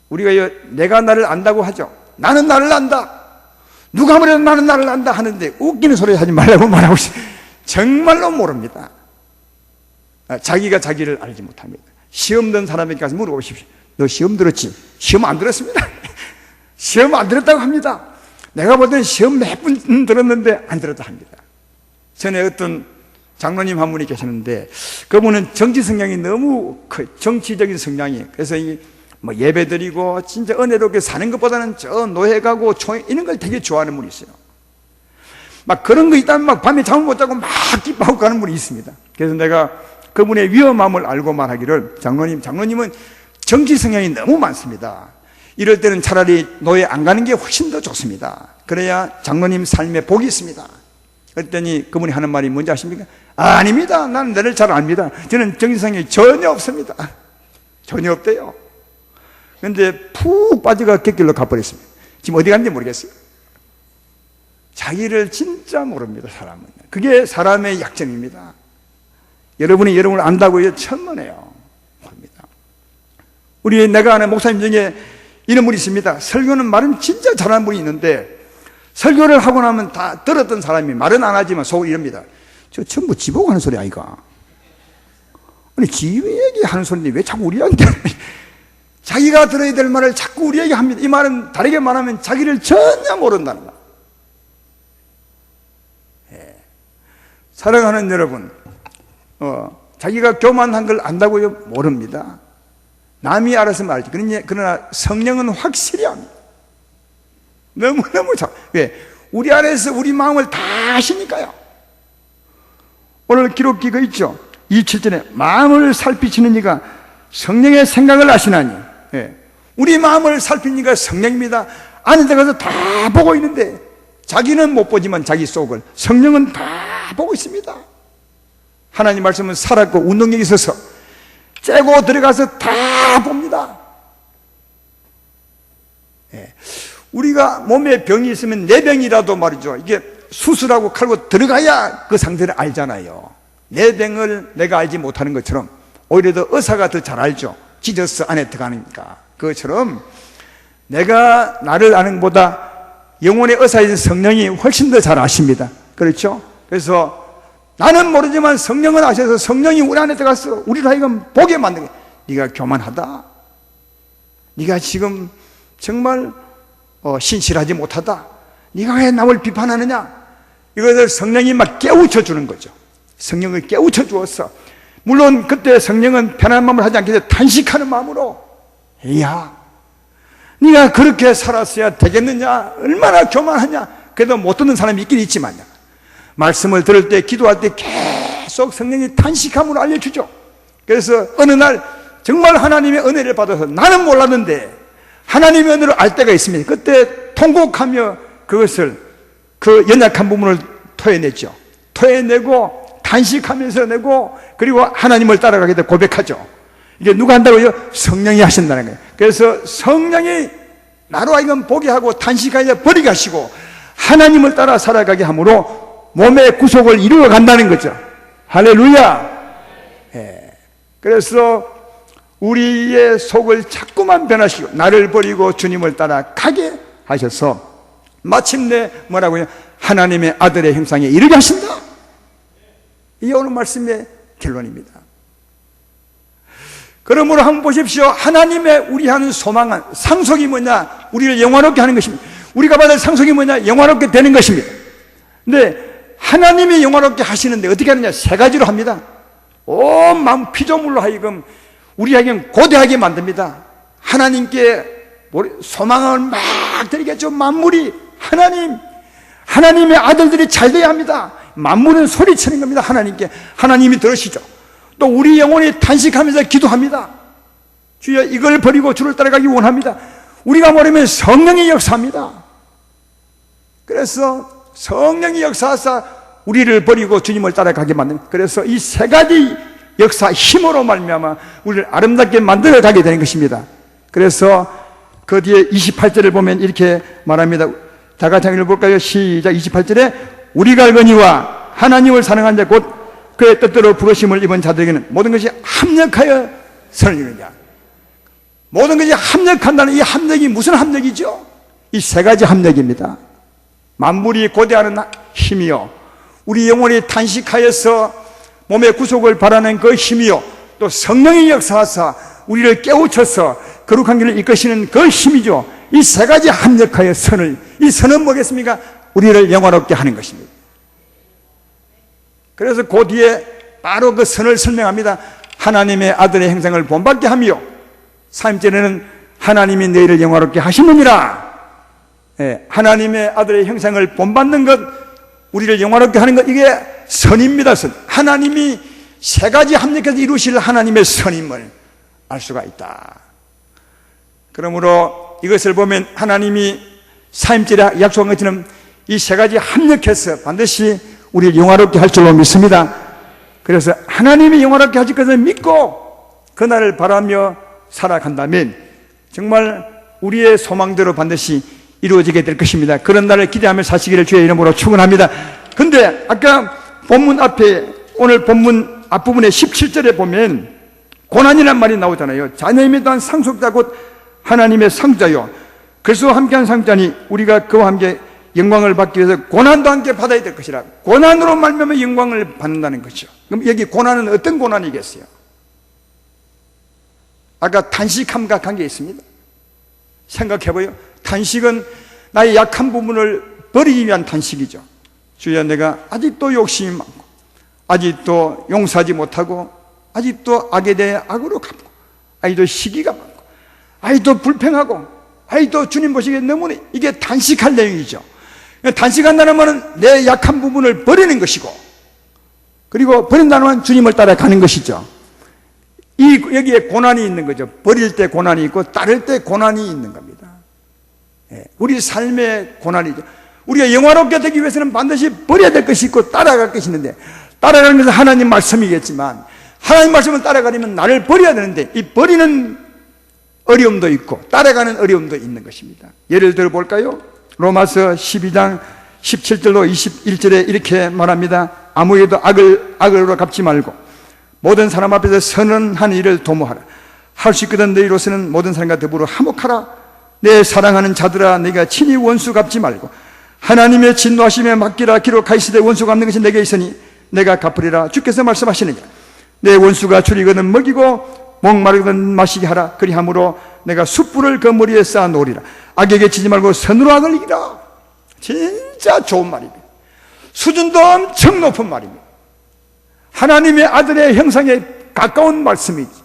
우리가 내가 나를 안다고 하죠. 나는 나를 안다. 누가 뭐래도 나는 나를 안다 하는데 웃기는 소리 하지 말라고 말하고 있어요. 정말로 모릅니다. 자기가 자기를 알지 못합니다. 시험 든 사람에게 가서 물어보십시오. 너 시험 들었지? 시험 안 들었습니다. 시험 안 들었다고 합니다. 내가 볼 때는 시험 몇 번 들었는데 안 들었다 합니다. 전에 어떤 장로님 한 분이 계시는데 그분은 정치 성향이 너무 정치적인 성향이, 그래서 뭐 예배 드리고 진짜 은혜롭게 사는 것보다는 저 노예 가고 이런 걸 되게 좋아하는 분이 있어요. 막 그런 거 있다면 막 밤에 잠을 못 자고 막 기뻐하고 가는 분이 있습니다. 그래서 내가 그분의 위험함을 알고 말하기를, 장로님은 정치 성향이 너무 많습니다. 이럴 때는 차라리 노예 안 가는 게 훨씬 더 좋습니다. 그래야 장로님 삶에 복이 있습니다. 그랬더니 그분이 하는 말이 뭔지 아십니까? 아닙니다. 나는 너를 잘 압니다. 저는 정치 성향이 전혀 없습니다. 전혀 없대요. 그런데 푹 빠져가 객길로 가버렸습니다. 지금 어디 갔는지 모르겠어요. 자기를 진짜 모릅니다, 사람은. 그게 사람의 약점입니다. 여러분이 여러분을 안다고 천만에요. 내가 아는 목사님 중에 이런 분이 있습니다. 설교는 말은 진짜 잘하는 분이 있는데 설교를 하고 나면 다 들었던 사람이 말은 안 하지만 속으로 이럽니다. 저 전부 지보고 하는 소리 아이가? 아니 지에게 하는 소리인데 왜 자꾸 우리한테 자기가 들어야 될 말을 자꾸 우리에게 합니다. 이 말은 다르게 말하면 자기를 전혀 모른다는 말. 사랑하는 여러분, 자기가 교만한 걸 안다고요? 모릅니다. 남이 알아서 말지. 그러나 성령은 확실히 압니다. 너무너무 잘. 왜? 우리 안에서 우리 마음을 다 아시니까요. 오늘 기록기가 있죠. 27절에 마음을 살피시는 이가 성령의 생각을 아시나니. 예. 우리 마음을 살피는 이가 성령입니다. 안에 들어가서 다 보고 있는데 자기는 못 보지만 자기 속을 성령은 다 보고 있습니다. 하나님 말씀은 살았고 운동력이 있어서 째고 들어가서 다 봅니다. 우리가 몸에 병이 있으면 내 병이라도 말이죠, 이게 수술하고 칼고 들어가야 그 상태를 알잖아요. 내 병을 내가 알지 못하는 것처럼 오히려 더 의사가 더 잘 알죠. 찢어서 안에 들어가니까. 그것처럼 내가 나를 아는 것보다 영혼의 의사이신 성령이 훨씬 더 잘 아십니다. 그렇죠? 그래서 나는 모르지만 성령은 아셔서 성령이 우리 안에 들어가서 우리를 하여금 보게 만든 거예요. 네가 교만하다, 네가 지금 정말 신실하지 못하다, 네가 왜 남을 비판하느냐, 이것을 성령이 막 깨우쳐 주는 거죠. 성령을 깨우쳐 주어서, 물론 그때 성령은 편한 마음을 하지 않기 때문에 탄식하는 마음으로, 야, 네가 그렇게 살았어야 되겠느냐, 얼마나 교만하냐. 그래도 못 듣는 사람이 있긴 있지만요, 말씀을 들을 때, 기도할 때 계속 성령이 탄식함으로 알려주죠. 그래서 어느 날 정말 하나님의 은혜를 받아서 나는 몰랐는데 하나님의 은혜를 알 때가 있습니다. 그때 통곡하며 그것을, 그 연약한 부분을 토해냈죠. 토해내고 탄식하면서 내고, 그리고 하나님을 따라가게 돼 고백하죠. 이게 누가 한다고요? 성령이 하신다는 거예요. 그래서 성령이 나로 하여금 보게 하고 탄식하여 버리게 하시고 하나님을 따라 살아가게 함으로 몸의 구속을 이루어 간다는 거죠. 할렐루야. 그래서 우리의 속을 자꾸만 변화시키고 나를 버리고 주님을 따라 가게 하셔서 마침내 뭐라고요? 하나님의 아들의 형상에 이르게 하신다. 이게 오늘 말씀의 결론입니다. 그러므로 한번 보십시오. 하나님의 우리 하는 소망은, 상속이 뭐냐? 우리를 영화롭게 하는 것입니다. 우리가 받을 상속이 뭐냐? 영화롭게 되는 것입니다. 근데 하나님이 영화롭게 하시는데 어떻게 하느냐? 세 가지로 합니다. 온 마음 피조물로 하여금 우리에게 고대하게 만듭니다. 하나님께 소망을 막 드리겠죠. 만물이 하나님의 아들들이 잘 돼야 합니다. 만물은 소리치는 겁니다. 하나님께. 하나님이 들으시죠. 또 우리 영혼이 탄식하면서 기도합니다. 주여, 이걸 버리고 주를 따라가기 원합니다. 우리가 모르면 성령이 역사합니다. 그래서 성령이 역사하사 우리를 버리고 주님을 따라가게 만듭니다. 그래서 이 세 가지 역사 힘으로 말미암아 우리를 아름답게 만들어 가게 되는 것입니다. 그래서 그 뒤에 28절을 보면 이렇게 말합니다. 다 같이 한번 읽어볼까요? 시작. 28절에 우리가 알거니와 하나님을 사랑한 자 곧 그의 뜻대로 부르심을 입은 자들에게는 모든 것이 합력하여 선을 이루느니라. 모든 것이 합력한다는 이 합력이 무슨 합력이죠? 이 세 가지 합력입니다. 만물이 고대하는 힘이요, 우리 영혼이 탄식하여서 몸의 구속을 바라는 그 힘이요, 또 성령이 역사하사 우리를 깨우쳐서 거룩한 길을 이끄시는 그 힘이죠. 이 세 가지 합력하여 선을, 이 선은 뭐겠습니까? 우리를 영화롭게 하는 것입니다. 그래서 그 뒤에 바로 그 선을 설명합니다. 하나님의 아들의 형상을 본받게 하며 3절에는 하나님이 너희를 영화롭게 하시느니라. 하나님의 아들의 형상을 본받는 것, 우리를 영화롭게 하는 것, 이게 선입니다. 선. 하나님이 세 가지 합력해서 이루실 하나님의 선임을 알 수가 있다. 그러므로 이것을 보면 하나님이 4임절에 약속한 것처럼 이 세 가지 합력해서 반드시 우리를 영화롭게 할 줄로 믿습니다. 그래서 하나님이 영화롭게 하실 것을 믿고 그날을 바라며 살아간다면 정말 우리의 소망대로 반드시 이루어지게 될 것입니다. 그런 날을 기대하며 사시기를 주의 이름으로 축원합니다. 근데 아까 본문 앞에, 오늘 본문 앞부분에 17절에 보면 고난이라는 말이 나오잖아요. 자녀임에 대한 상속자 곧 하나님의 상자요, 그리스도와 함께한 상자니 우리가 그와 함께 영광을 받기 위해서 고난도 함께 받아야 될 것이라. 고난으로 말미암아 영광을 받는다는 거죠. 그럼 여기 고난은 어떤 고난이겠어요? 아까 탄식함과 관계 있습니다. 생각해봐요. 탄식은 나의 약한 부분을 버리기 위한 탄식이죠. 주여, 내가 아직도 욕심이 많고 아직도 용서하지 못하고 아직도 악에 대해 악으로 갚고 아직도 시기가 많고 아직도 불평하고 아직도 주님 보시기에 너무나, 이게 탄식할 내용이죠. 탄식한다는 말은 내 약한 부분을 버리는 것이고, 그리고 버린다는 말은 주님을 따라가는 것이죠. 여기에 고난이 있는 거죠. 버릴 때 고난이 있고 따를 때 고난이 있는 겁니다. 우리 삶의 고난이죠. 우리가 영화롭게 되기 위해서는 반드시 버려야 될 것이 있고 따라갈 것이 있는데, 따라가는 것은 하나님 말씀이겠지만 하나님 말씀을 따라가려면 나를 버려야 되는데, 이 버리는 어려움도 있고 따라가는 어려움도 있는 것입니다. 예를 들어 볼까요? 로마서 12장 17절로 21절에 이렇게 말합니다. 아무에도 악으로 갚지 말고 모든 사람 앞에서 선한 일을 도모하라. 할 수 있거든 너희로서는 모든 사람과 더불어 화목하라. 내 사랑하는 자들아, 내가 친히 원수 갚지 말고 하나님의 진노하심에 맡기라. 기록하시되 원수 갚는 것이 내게 있으니 내가 갚으리라. 주께서 말씀하시느냐. 내 원수가 줄이거든 먹이고 목마르거든 마시게 하라. 그리함으로 내가 숯불을 그 머리에 쌓아 놓으리라. 악에게 치지 말고 선으로 악을 이기라. 진짜 좋은 말입니다. 수준도 엄청 높은 말입니다. 하나님의 아들의 형상에 가까운 말씀이지.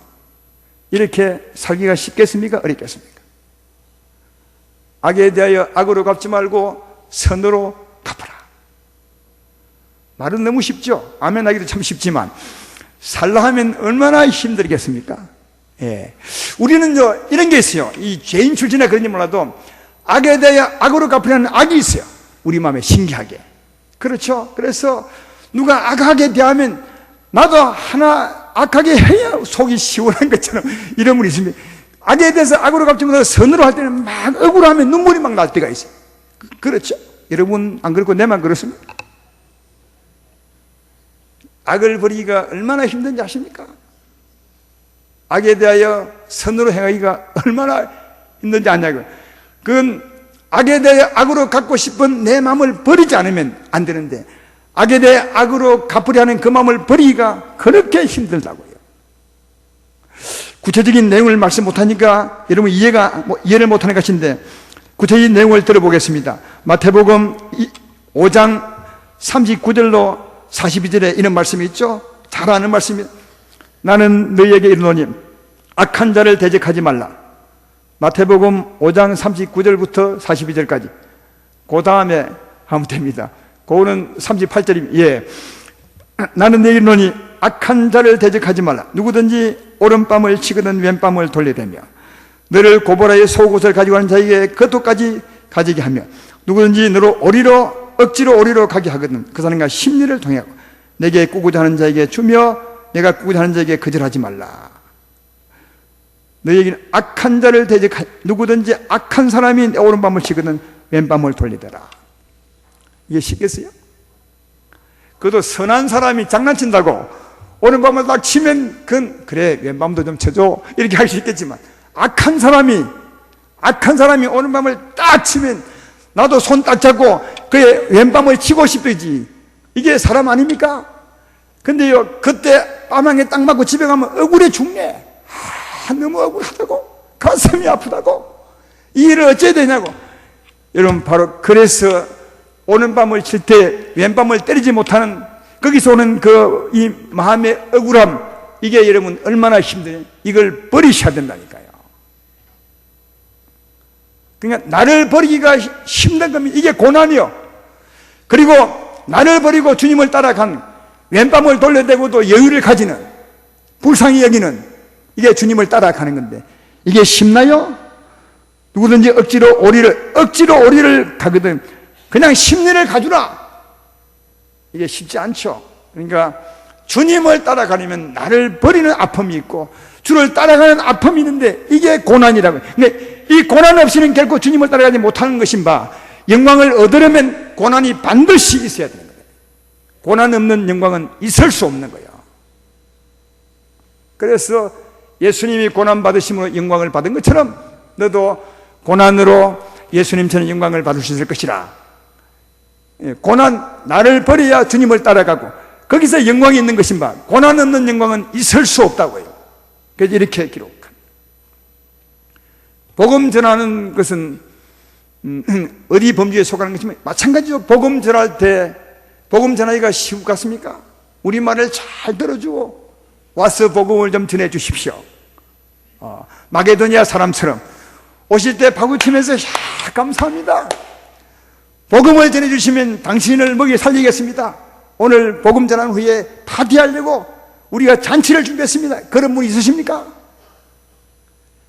이렇게 살기가 쉽겠습니까? 어렵겠습니까? 악에 대하여 악으로 갚지 말고 선으로 갚아라. 말은 너무 쉽죠? 아멘 하기도 참 쉽지만 살라 하면 얼마나 힘들겠습니까? 우리는 이런 게 있어요. 이 죄인 출신에 그런지 몰라도 악에 대하여 악으로 갚으려는 악이 있어요. 우리 마음에 신기하게. 그렇죠? 그래서 누가 악하게 대하면 나도 하나 악하게 해야 속이 시원한 것처럼 이런 분이 있습니다. 악에 대해서 악으로 갚지 못하고 선으로 할 때는 막 억울하면 눈물이 막 날 때가 있어요. 그렇죠? 여러분 안 그렇고 내만 그렇습니까? 악을 버리기가 얼마나 힘든지 아십니까? 악에 대하여 선으로 행하기가 얼마나 힘든지 아냐고요. 그건 악에 대해 악으로 갚고 싶은 내 마음을 버리지 않으면 안 되는데, 악에 대해 악으로 갚으려 하는 그 마음을 버리기가 그렇게 힘들다고요. 구체적인 내용을 말씀 못하니까 여러분 이해를 못하는 것인데, 구체적인 내용을 들어보겠습니다. 마태복음 5장 39절로 42절에 이런 말씀이 있죠. 잘 아는 말씀입니다. 나는 너희에게 이르노니 악한 자를 대적하지 말라. 마태복음 5장 39절부터 42절까지. 그 다음에 하면 됩니다. 그거는 38절입니다. 나는 너희에게 이르노니 악한 자를 대적하지 말라. 누구든지 오른밤을 치거든 왼밤을 돌려대며 너를 고보라의 속옷을 가지고 하는 자에게 그것까지 가지게 하며 누구든지 너를 억지로 오리로 가게 하거든 그 사람과 심리를 통하고 내게 꾸고자 하는 자에게 주며 내가 꾸고자 하는 자에게 거절하지 말라. 너희에게는 악한 자를 누구든지 악한 사람이 내 오른밤을 치거든 왼밤을 돌리더라. 이게 쉽겠어요? 그것도 선한 사람이 장난친다고 오른밤을 딱 치면 그래 왼밤도 좀 쳐줘 이렇게 할 수 있겠지만, 악한 사람이 오른밤을 딱 치면 나도 손 딱 잡고 그의 왼밤을 치고 싶듯이. 이게 사람 아닙니까? 근데요, 그때 빠망에 딱 맞고 집에 가면 억울해 죽네. 너무 억울하다고, 가슴이 아프다고, 이 일을 어째야 되냐고. 여러분, 바로 그래서 오른밤을 칠 때 왼밤을 때리지 못하는 거기서 오는 이 마음의 억울함, 이게 여러분 얼마나 힘드냐. 이걸 버리셔야 된다니까요. 그러니까 나를 버리기가 힘든 겁니다. 이게 고난이요. 그리고 나를 버리고 주님을 따라간, 왼밤을 돌려대고도 여유를 가지는, 불쌍히 여기는, 이게 주님을 따라가는 건데 이게 쉽나요? 누구든지 억지로 오리를 가거든 그냥 심리를 가주라. 이게 쉽지 않죠. 그러니까 주님을 따라가려면 나를 버리는 아픔이 있고 주를 따라가는 아픔이 있는데 이게 고난이라고요. 근데 이 고난 없이는 결코 주님을 따라가지 못하는 것인 바, 영광을 얻으려면 고난이 반드시 있어야 되는 거예요. 고난 없는 영광은 있을 수 없는 거예요. 그래서 예수님이 고난 받으심으로 영광을 받은 것처럼 너도 고난으로 예수님처럼 영광을 받을 수 있을 것이라. 고난, 나를 버려야 주님을 따라가고 거기서 영광이 있는 것인 바, 고난 없는 영광은 있을 수 없다고요. 그래서 이렇게 기록합니다. 복음 전하는 것은 어디 범주에 속하는 것이면 마찬가지죠. 복음 전할 때 복음 전하기가 쉬울 것 같습니까? 우리 말을 잘 들어주고 와서 복음을 좀 전해 주십시오. 마게도니아 사람처럼 오실 때 박수치면서 감사합니다. 복음을 전해 주시면 당신을 먹여 살리겠습니다. 오늘 복음 전한 후에 파티하려고 우리가 잔치를 준비했습니다. 그런 분 있으십니까?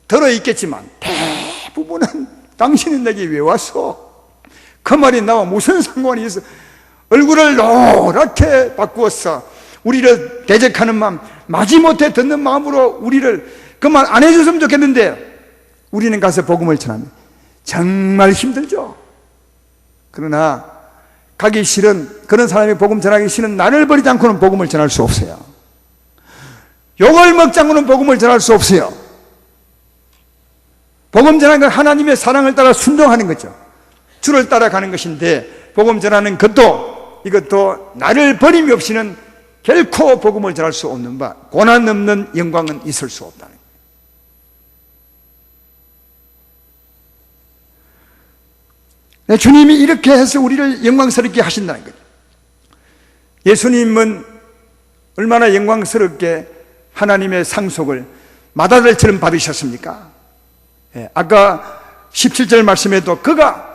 들어있겠지만 대부분은 당신은 내게 왜 왔어? 그 말이 나와 무슨 상관이 있어? 얼굴을 노랗게 바꾸었어. 우리를 대적하는 마음, 마지못해 듣는 마음으로 우리를 그 말 안 해줬으면 좋겠는데 우리는 가서 복음을 전합니다. 정말 힘들죠. 그러나 가기 싫은 그런 사람이 복음 전하기 싫은 나를 버리지 않고는 복음을 전할 수 없어요. 욕을 먹지 않고는 복음을 전할 수 없어요. 복음 전하는 건 하나님의 사랑을 따라 순종하는 거죠. 주를 따라가는 것인데 복음 전하는 이것도 나를 버림이 없이는 결코 복음을 전할 수 없는 바, 고난 없는 영광은 있을 수 없다는 거예요. 네, 주님이 이렇게 해서 우리를 영광스럽게 하신다는 거죠. 예수님은 얼마나 영광스럽게 하나님의 상속을 맏아들처럼 받으셨습니까? 예, 아까 17절 말씀에도 그가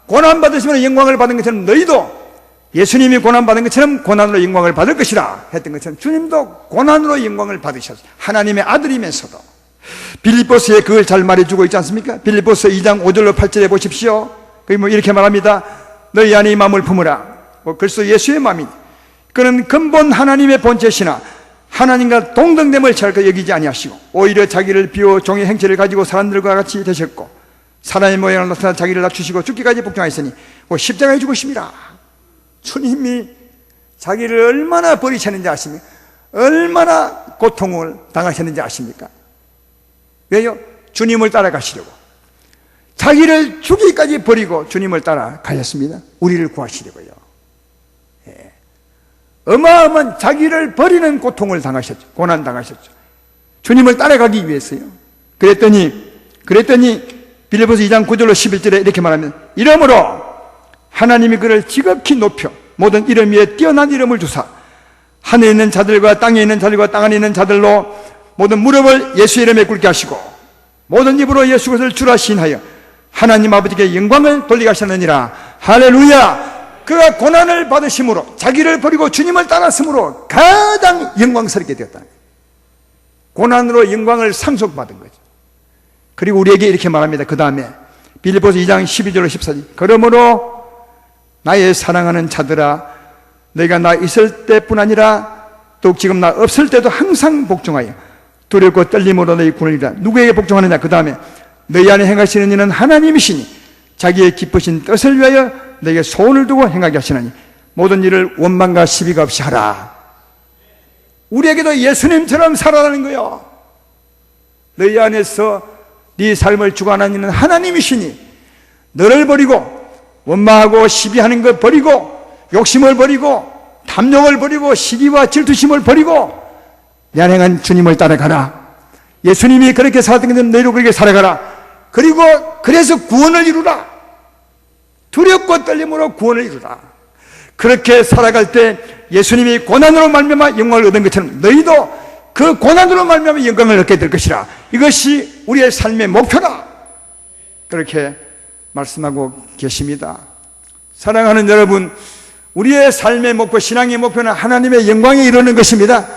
고난받으시면 영광을 받은 것처럼 너희도 예수님이 고난받은 것처럼 고난으로 영광을 받을 것이라 했던 것처럼 주님도 고난으로 영광을 받으셨어요. 하나님의 아들이면서도. 빌립보서에 그걸 잘 말해주고 있지 않습니까? 빌립보서 2장 5절로 8절에 보십시오. 거기 이렇게 말합니다. 너희 안에 이 마음을 품으라. 그리스도 예수의 마음이니 그는 근본 하나님의 본체시나 하나님과 동등됨을 잘거 여기지 아니하시고 오히려 자기를 비워 종의 행체를 가지고 사람들과 같이 되셨고 사람의 모양을 나타나 자기를 낮추시고 죽기까지 복종하였으니 십자가에 죽으심이라. 주님이 자기를 얼마나 버리셨는지 아십니까? 얼마나 고통을 당하셨는지 아십니까? 왜요? 주님을 따라가시려고 자기를 죽이기까지 버리고 주님을 따라가셨습니다. 우리를 구하시려고요. 예. 어마어마한 자기를 버리는 고통을 당하셨죠. 고난 당하셨죠. 주님을 따라가기 위해서요. 그랬더니 빌립보서 2장 9절로 11절에 이렇게 말하면 이러므로 하나님이 그를 지극히 높여 모든 이름 위에 뛰어난 이름을 주사 하늘에 있는 자들과 땅에 있는 자들과 땅 안에 있는 자들로 모든 무릎을 예수 이름에 꿇게 하시고 모든 입으로 예수 그리스도를 주라 시인하여 하나님 아버지께 영광을 돌리게 하셨느니라. 할렐루야. 그가 고난을 받으심으로 자기를 버리고 주님을 따랐으므로 가장 영광스럽게 되었다. 고난으로 영광을 상속받은 거죠. 그리고 우리에게 이렇게 말합니다. 그 다음에 빌립보서 2장 12절로 14절 그러므로 나의 사랑하는 자들아 너희가 나 있을 때뿐 아니라 또 지금 나 없을 때도 항상 복종하여 두렵고 떨림으로 너희 군을 이루라. 누구에게 복종하느냐? 그 다음에 너희 안에 행하시는 이는 하나님이시니 자기의 기쁘신 뜻을 위하여 너희에게 소원을 두고 행하게 하시나니 모든 일을 원망과 시비가 없이 하라. 우리에게도 예수님처럼 살아라는 거예요. 너희 안에서 네 삶을 주관하는 이는 하나님이시니 너를 버리고 원망하고 시비하는 것 버리고 욕심을 버리고 탐욕을 버리고 시기와 질투심을 버리고 내 안에 행한 주님을 따라가라. 예수님이 그렇게 살았던 것처럼 너희도 그렇게 살아가라. 그리고 그래서 구원을 이루라. 두렵고 떨림으로 구원을 이루라. 그렇게 살아갈 때 예수님이 고난으로 말미암아 영광을 얻은 것처럼 너희도 그 고난으로 말미암아 영광을 얻게 될 것이라. 이것이 우리의 삶의 목표다. 그렇게 말씀하고 계십니다. 사랑하는 여러분, 우리의 삶의 목표, 신앙의 목표는 하나님의 영광에 이르는 것입니다.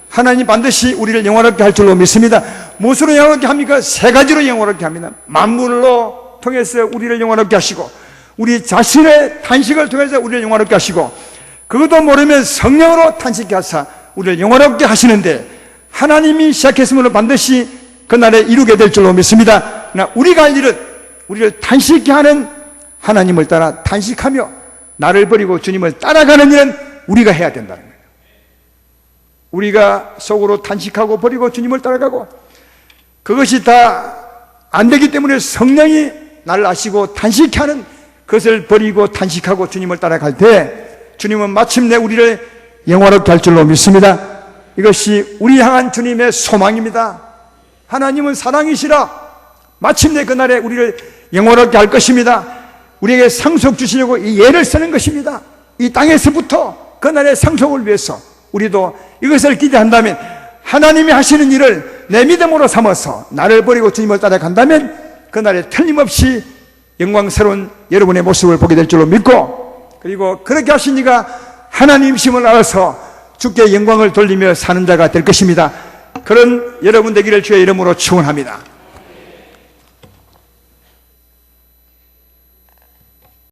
하나님 반드시 우리를 영화롭게 할 줄로 믿습니다. 무엇으로 영화롭게 합니까? 세 가지로 영화롭게 합니다. 만물로 통해서 우리를 영화롭게 하시고 우리 자신의 탄식을 통해서 우리를 영화롭게 하시고 그것도 모르면 성령으로 탄식케 하사 우리를 영화롭게 하시는데 하나님이 시작했으므로 반드시 그날에 이루게 될 줄로 믿습니다. 그러나 우리가 할 일은 우리를 탄식케 하는 하나님을 따라 탄식하며 나를 버리고 주님을 따라가는 일은 우리가 해야 된다는 거예요. 우리가 속으로 탄식하고 버리고 주님을 따라가고 그것이 다 안 되기 때문에 성령이 나를 아시고 탄식케 하는 그것을 버리고 탄식하고 주님을 따라갈 때 주님은 마침내 우리를 영화롭게 할 줄로 믿습니다. 이것이 우리 향한 주님의 소망입니다. 하나님은 사랑이시라 마침내 그날에 우리를 영화롭게 할 것입니다. 우리에게 상속 주시려고 이 예를 쓰는 것입니다. 이 땅에서부터 그날의 상속을 위해서 우리도 이것을 기대한다면 하나님이 하시는 일을 내 믿음으로 삼아서 나를 버리고 주님을 따라간다면 그날에 틀림없이 영광스러운 여러분의 모습을 보게 될 줄로 믿고 그리고 그렇게 하신 이가 하나님이심을 알아서 주께 영광을 돌리며 사는 자가 될 것입니다. 그런 여러분 되기를 주의 이름으로 축원합니다.